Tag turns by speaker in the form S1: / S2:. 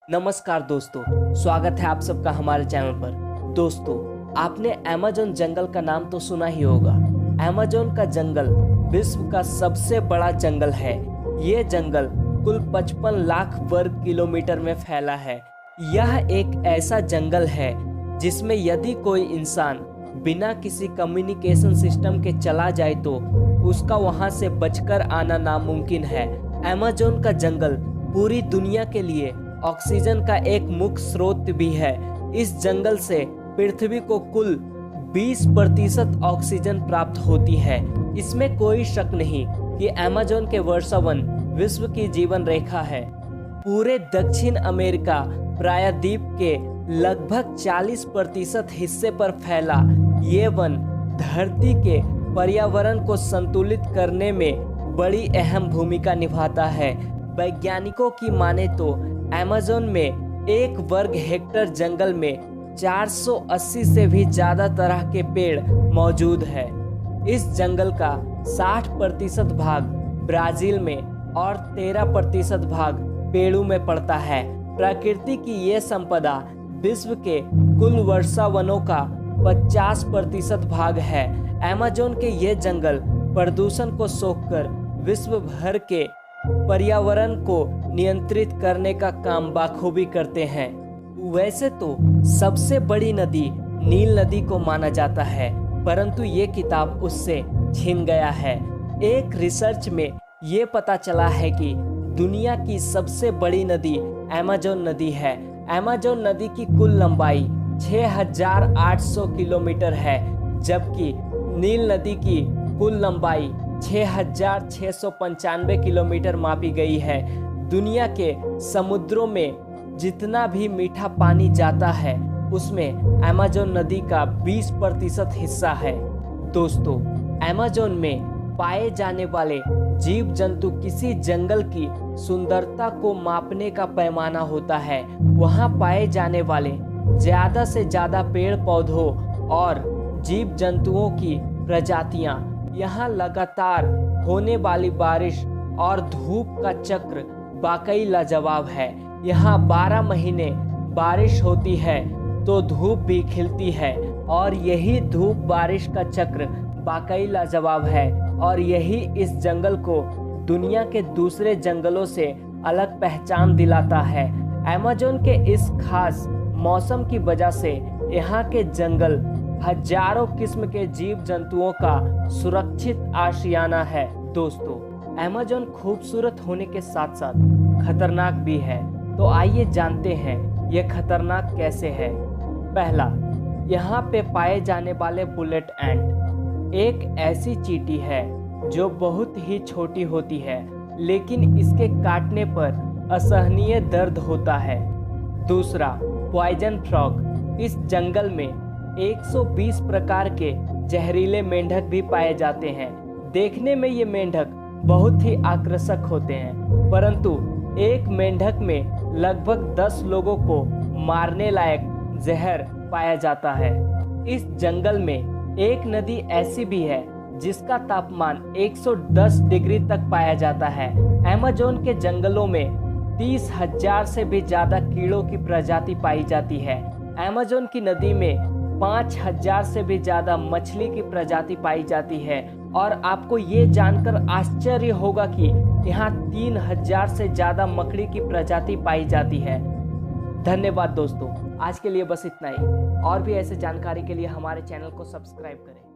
S1: नमस्कार दोस्तों, स्वागत है आप सबका हमारे चैनल पर। दोस्तों, आपने अमेज़न जंगल का नाम तो सुना ही होगा। अमेज़न का जंगल विश्व का सबसे बड़ा जंगल है। ये जंगल कुल 55 लाख वर्ग किलोमीटर में फैला है। यह एक ऐसा जंगल है जिसमें यदि कोई इंसान बिना किसी कम्युनिकेशन सिस्टम के चला जाए तो उसका वहां से बचकर आना नामुमकिन है। अमेज़न का जंगल पूरी दुनिया के लिए ऑक्सीजन का एक मुख्य स्रोत भी है। इस जंगल से पृथ्वी को कुल 20% ऑक्सीजन प्राप्त होती है। इसमें कोई शक नहीं कि अमेज़न के वर्षावन विश्व की जीवन रेखा है। पूरे दक्षिण अमेरिका प्रायद्वीप के लगभग 40% हिस्से पर फैला ये वन धरती के पर्यावरण को संतुलित करने में बड़ी अहम भूमिका निभाता है। वैज्ञानिकों की माने तो अमेज़न में 1 वर्ग हेक्टेयर जंगल में 480 से भी ज़्यादा तरह के पेड़ मौजूद है। इस जंगल का 60% भाग ब्राज़ील में और 13% भाग पेरू में पड़ता है। प्रकृति की ये संपदा विश्व के कुल वर्षावनों का 50% भाग है। अमेज़न के ये जंगल प्रदूषण को सोखकर विश्व भर के पर्यावरण को नियंत्रित करने का काम बखूबी करते हैं। वैसे तो सबसे बड़ी नदी नील नदी को माना जाता है, परंतु ये किताब उससे छिन गया है। एक रिसर्च में ये पता चला है कि दुनिया की सबसे बड़ी नदी अमेज़न नदी है। अमेज़न नदी की कुल लंबाई 6800 किलोमीटर है, जबकि नील नदी की कुल लंबाई 6695 किलोमीटर मापी गई है। दुनिया के समुद्रों में जितना भी मीठा पानी जाता है उसमें अमेज़न नदी का 20% हिस्सा है। दोस्तों, अमेज़न में पाए जाने वाले जीव जंतु किसी जंगल की सुंदरता को मापने का पैमाना होता है। वहाँ पाए जाने वाले ज़्यादा से ज़्यादा पेड़ पौधों और जीव जंतुओं की प्रजातियाँ, यहाँ लगातार होने वाली बारिश और धूप का चक्र वाकई लाजवाब है। यहाँ 12 महीने बारिश होती है तो धूप भी खिलती है, और यही धूप बारिश का चक्र वाकई लाजवाब है, और यही इस जंगल को दुनिया के दूसरे जंगलों से अलग पहचान दिलाता है। अमेज़न के इस खास मौसम की वजह से यहाँ के जंगल हजारों किस्म के जीव जंतुओं का सुरक्षित आशियाना है। दोस्तों, अमेज़न खूबसूरत होने के साथ साथ खतरनाक भी है, तो आइए जानते हैं ये खतरनाक कैसे है। पहला, यहाँ पे पाए जाने वाले बुलेट एंट एक ऐसी चींटी है जो बहुत ही छोटी होती है, लेकिन इसके काटने पर असहनीय दर्द होता है। दूसरा, पॉइजन फ्रॉग। इस जंगल में 120 प्रकार के जहरीले मेंढक भी पाए जाते हैं। देखने में ये मेंढक बहुत ही आकर्षक होते हैं, परंतु एक मेंढक में लगभग 10 लोगों को मारने लायक जहर पाया जाता है। इस जंगल में एक नदी ऐसी भी है जिसका तापमान 110 डिग्री तक पाया जाता है। अमेज़न के जंगलों में 30,000 से भी ज़्यादा कीड़ों की प्रजाति पाई जाती है। अमेज़न की नदी में 5000 से भी ज़्यादा मछली की प्रजाति पाई जाती है, और आपको ये जानकर आश्चर्य होगा कि यहाँ 3000 से ज़्यादा मकड़ी की प्रजाति पाई जाती है। धन्यवाद दोस्तों, आज के लिए बस इतना ही। और भी ऐसे जानकारी के लिए हमारे चैनल को सब्सक्राइब करें।